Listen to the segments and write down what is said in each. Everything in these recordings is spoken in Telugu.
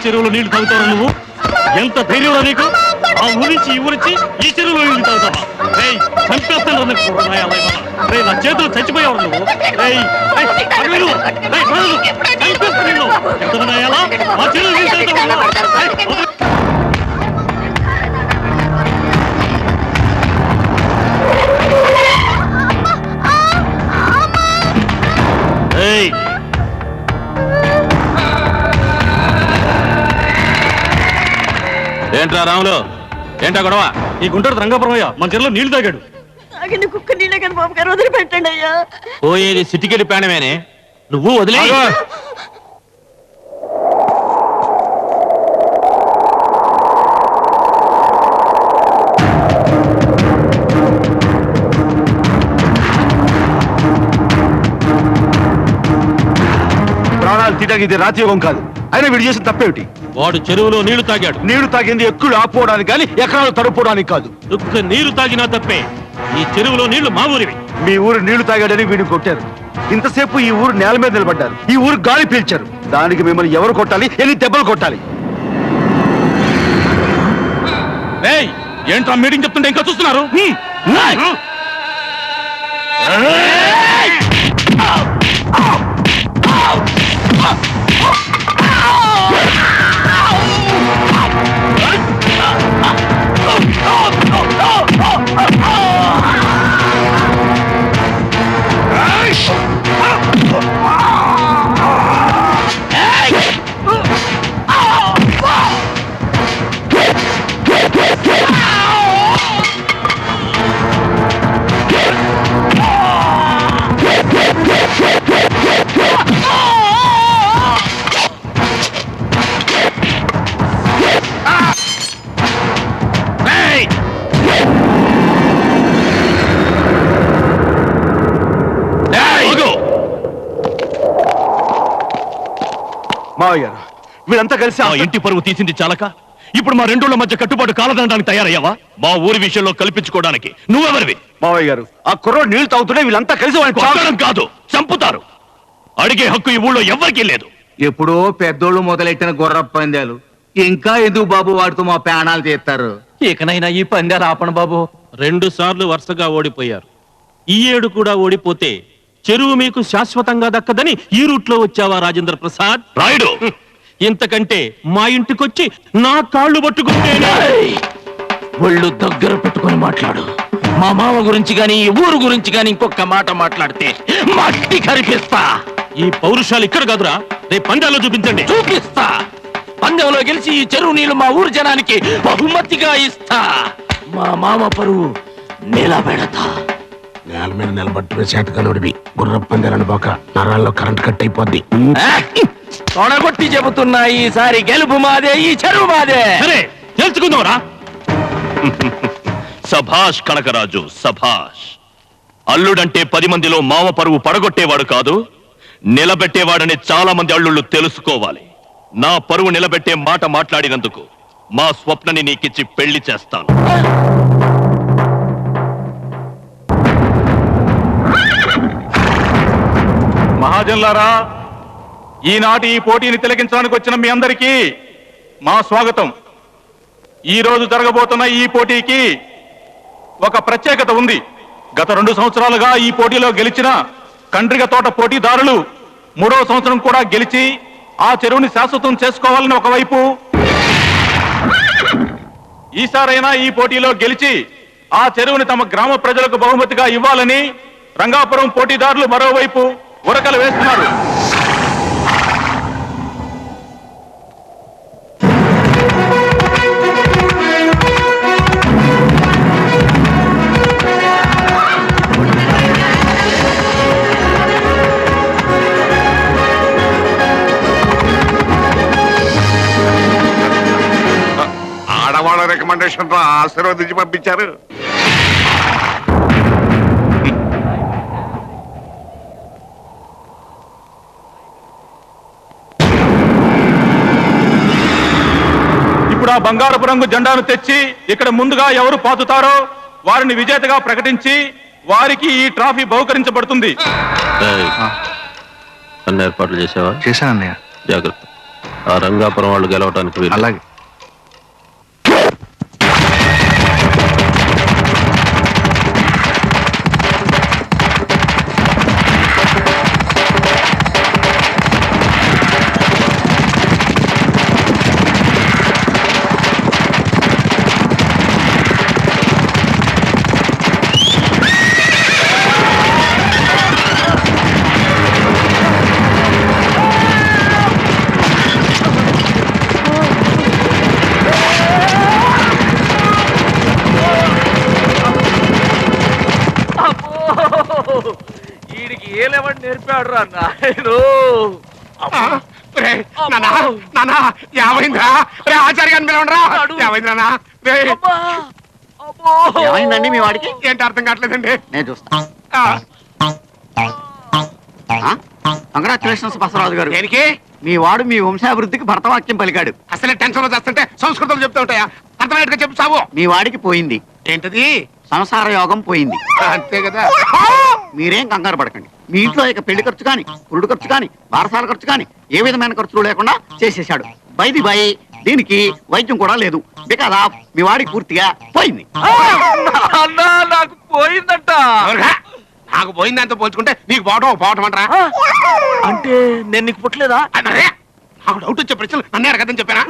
చెరువులో నీళ్లు తాగుతావు నువ్వు? ఎంత ధైర్యంలో నీకు? ఆ ఊరించి ఈ ఊరించి ఈ చెరువులో నీళ్లు తాగుతావా? చంపేస్తాను నా చేతులు చచ్చిపోయావు నువ్వు. ఎంతమన్నాయాలా ఆ చెరువు నీళ్లు తాగుతావా? ఏంట్రా రాములు, ఏంటా గొడవ? ఈ గుంటూరు రంగాపురమయ్య మన చెరువులో నీళ్లు తాగాడు. కుక్క నీళ్ళే కానీ బాబు గారు వదిలిపెట్టండి అయ్యా. పోయేది సిటికెళ్ళి పేడమేనే, నువ్వు వదిలే. ప్రాణాలు తీయడానికి ఇది రాత్రియోగం కాదు. అయినా వీడు చేసిన తప్పేమిటి? వాడు చెరువులో నీళ్లు తాగాడు. నీళ్లు తాగింది ఎక్కులు ఆపుకోవడానికి కానీ ఎకరాలు తడుపుకోవడానికి కాదు. దుఃఖ నీరు తాగినా తప్పే. ఈ చెరువులో నీళ్లు మా ఊరివి. మీ ఊరు నీళ్లు తాగాడని వీడిని కొట్టారు. ఇంతసేపు ఈ ఊరు నేల మీద నిలబడ్డారు. ఈ ఊరు గాలి పీల్చారు. దానికి మిమ్మల్ని ఎవరు కొట్టాలి? ఎన్ని దెబ్బలు కొట్టాలి? ఏంట్రా మీటింగ్ చెప్తుంటే ఇంకా చూస్తున్నారు? మావయ్య గారు, వీళ్ళంతా కలిసి ఆ ఇంటి పరువు తీసింది చాలక ఇప్పుడు మా రెండోళ్ల మధ్య కట్టుబాటు కాలదనడానికి తయారయ్యావా? మా ఊరి విషయంలో కల్పించుకోవడానికి నువ్వెవరివి? మావయ్య గారు, ఆ కుర్రోడు నీళ్లు తాగుతుంటే వీళ్ళంతా కలిసి వాడిని కాదు చంపుతారు. అడిగే హక్కు ఈ ఊళ్ళో ఎవరికీ లేదు. ఎప్పుడో పెద్దోళ్ళు మొదలెట్టిన గుర్ర పందాలు ఇంకా ఎందుకు బాబు వాటితో మా ప్రాణాలు తీస్తారు? ఇకనైనా ఈ పందాలు ఆపణ బాబు. 2 సార్లు వరుసగా ఓడిపోయారు. ఈ ఏడు కూడా ఓడిపోతే చెరువు మీకు శాశ్వతంగా దక్కదని ఈ రూట్లో వచ్చావా రాజేంద్ర ప్రసాద్? రాయుడు, ఇంతకంటే మా ఇంటికొచ్చి నా కాళ్ళు పట్టుకుంటేనే. ఒళ్ళు దగ్గర పెట్టుకొని మాట్లాడు. మా మామ గురించి గాని ఈ ఊరు గురించి గాని ఇంకొక మాట మాట్లాడితే మట్టి కరిపిస్తా. ఈ పౌరుషాలు ఇక్కడ కాదురా, రేపు పందాల్లో చూపించండి. చూపిస్తా. పందెంలో గెలిచి ఈ చెరువు నీళ్లు మా ఊరు జనానికి బహుమతిగా ఇస్తా. మా మామ పరువు నిలబెడతా. నేల మీద నిలబట్టుకునే చేతకనుడివి. గుర్ర పందాలను పోక నరాల్లో కరెంట్ కట్ అయిపోద్ది. తొడగొట్టి చెబుతున్నా, ఈసారి గెలుపు మాదే, ఈ చెరువు మాదే. సరే తెలుసుకుందాంరా. సభాష్ కనకరాజు, సభాష్. అల్లుడంటే 10 మందిలో మామ పరువు పడగొట్టేవాడు కాదు, నిలబెట్టేవాడని చాలా మంది అల్లుళ్ళు తెలుసుకోవాలి. నా పరువు నిలబెట్టే మాట మాట్లాడినందుకు మా స్వప్నని నీకిచ్చి పెళ్లి చేస్తాను. మహాజన్లారా, ఈనాటి ఈ పోటీని తిలకించడానికి వచ్చిన మీ అందరికీ మా స్వాగతం. ఈ రోజు జరగబోతున్న ఈ పోటీకి ఒక ప్రత్యేకత ఉంది. గత 2 సంవత్సరాలుగా ఈ పోటీలో గెలిచిన కండ్రిగ తోట పోటీదారులు 3వ సంవత్సరం కూడా గెలిచి ఆ చెరువుని శాశ్వతం చేసుకోవాలని ఒకవైపు, ఈసారైనా ఈ పోటీలో గెలిచి ఆ చెరువుని తమ గ్రామ ప్రజలకు బహుమతిగా ఇవ్వాలని రంగాపురం పోటీదారులు మరోవైపు ఉరకలు వేస్తున్నారు. ఆడవాళ్ళ రికమెండేషన్ తో ఆశీర్వదించి పంపించారు. ఇప్పుడు ఆ బంగారపు రంగు జెండాను తెచ్చి ఇక్కడ ముందుగా ఎవరు పాతుతారో వారిని విజేతగా ప్రకటించి వారికి ఈ ట్రాఫీ బహుకరించబడుతుంది. అన్న ఏర్పాట్లు చేసావా? చేశానన్నయ్య. జాగ్రత్త. ఆ రంగాపురం వాళ్ళు గెలవటానికి వీలు. అలాగే. వీడికి ఏ లెవెల్ నేర్పాడు రా నాయను. ఏమైందా ఆచార్య గారిని పిలవండిరా. ఏమైందా ఏమైందండి మీ వాడికి? ఏంటి అర్థం కావట్లేదండి. నేను చూస్తా. కంగ్రాచులేషన్స్ బసవరాజు గారు. దేనికి? మీ వాడు మీ వంశాభివృద్ధికి భర్తవాక్యం పలికాడు. అసలే టెన్షన్ లో చేస్తుంటే సంస్కృతం చెప్తూ ఉంటాయా? అర్థమయ్యేట్టుగా చెప్పు సావు. మీ వాడికి పోయింది. ఏంటది? సంసార యోగం పోయింది. అంతే కదా. మీరేం కంగారు పడకండి. మీ ఇంట్లో ఇక పెళ్లి ఖర్చు కానీ, పురుడు ఖర్చు కానీ, బారసాల ఖర్చు కానీ ఏ విధమైన ఖర్చులు లేకుండా చేసేశాడు. బైది బై దీనికి వైద్యం కూడా లేదు. బికాజ్ ఆఫ్ మీ వాడికి పూర్తిగా పోయింది. నాకు పోయిందంట. ఎవరుగా? నాకు పోయిందంతా పోల్చుకుంటే నీకు పోవటం అంటారా? అంటే నేను నీకు పుట్టలేదా? అన్నారే నాకు డౌట్ వచ్చే ప్రశ్నలు నన్నే అడగదని చెప్పానా?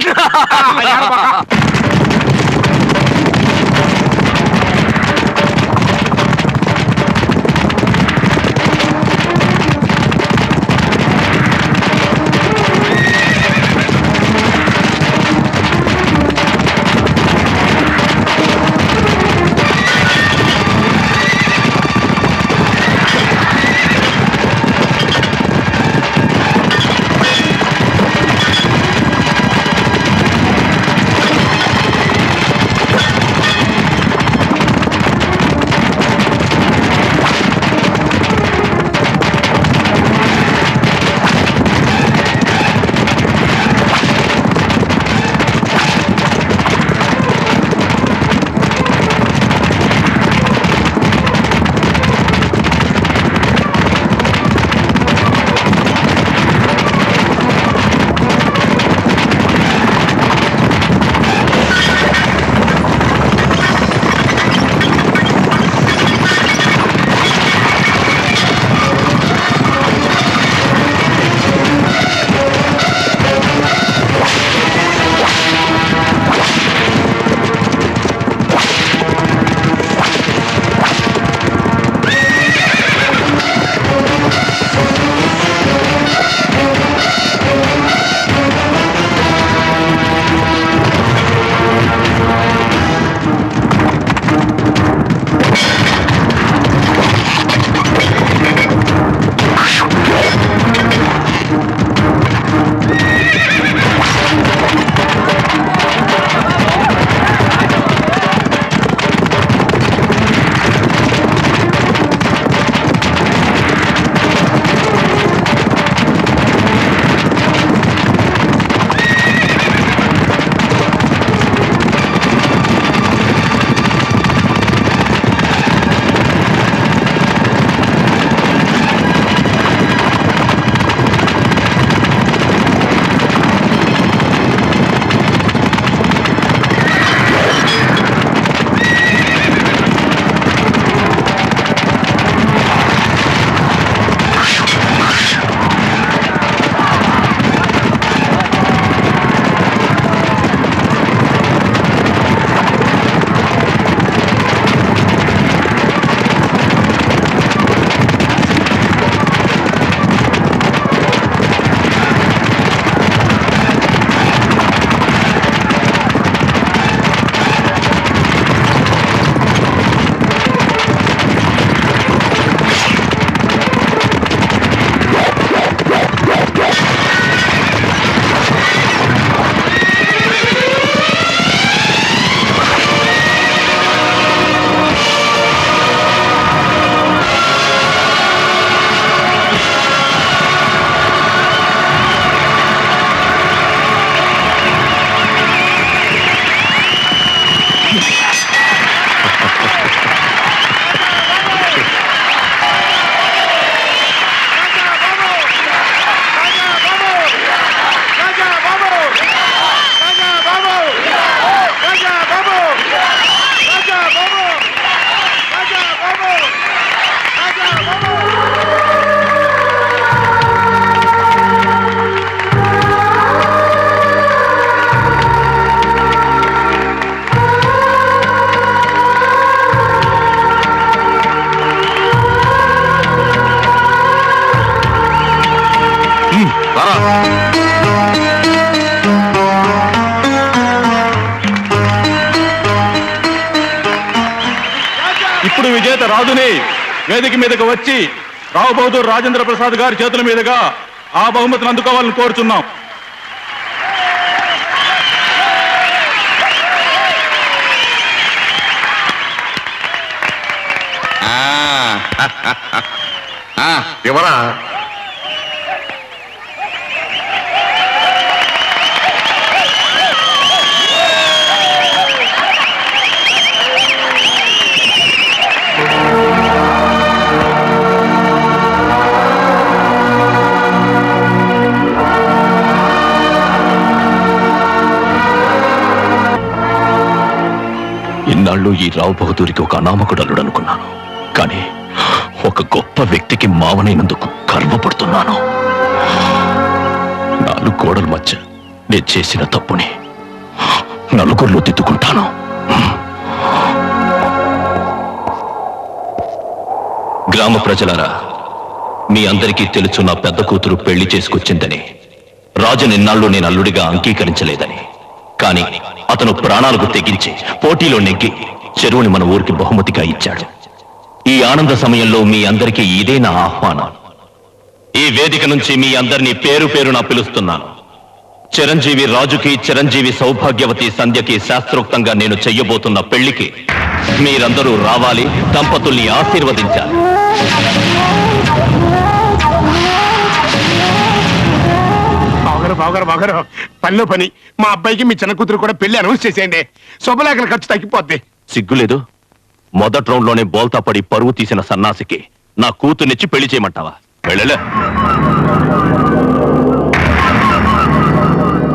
రాజుని వేదిక మీదకి వచ్చి రావు బహదూర్ రాజేంద్ర ప్రసాద్ గారి చేతుల మీదుగా ఆ బహుమతిని అందుకోవాలని కోరుచున్నాం. ఎవరా? ఇన్నాళ్ళు ఈ రావు బహదూరికి ఒక అనామకుడు అల్లుడు అనుకున్నాను, కానీ ఒక గొప్ప వ్యక్తికి మావనైనందుకు గర్వపడుతున్నాను. 4 గోడల మధ్య నేను చేసిన తప్పుని నలుగురిలో దిద్దుకుంటాను. గ్రామ ప్రజలారా, మీ అందరికీ తెలుసు నా పెద్ద కూతురు పెళ్లి చేసుకొచ్చిందని. రాజు నిన్నాళ్ళు నేను అల్లుడిగా అంగీకరించలేదని. కానీ అతను ప్రాణాలకు తెగించి పోటీలో నెగ్గి చెరువుని మన ఊరికి బహుమతిగా ఇచ్చాడు. ఈ ఆనంద సమయంలో మీ అందరికీ ఇదే నా ఆహ్వానం. ఈ వేదిక నుంచి మీ అందరినీ పేరు పేరున పిలుస్తున్నాను. చిరంజీవి రాజుకి, చిరంజీవి సౌభాగ్యవతి సంధ్యకి శాస్త్రోక్తంగా నేను చెయ్యబోతున్న పెళ్లికి మీరందరూ రావాలి, దంపతుల్ని ఆశీర్వదించాలి. బావగారు పనిలో పని, మా అబ్బాయికి మీ చిన్న కూతురు కూడా పెళ్లి అనౌన్స్ చేసేయండి. శుభలేఖల ఖర్చు తగ్గిపోద్ది. సిగ్గులేదు? మొదటి రౌండ్ లోనే బోల్తా పడి పరువు తీసిన సన్నాసికి నా కూతుర్నిచ్చి పెళ్లి చేయమంటావా? వెళ్ళలే.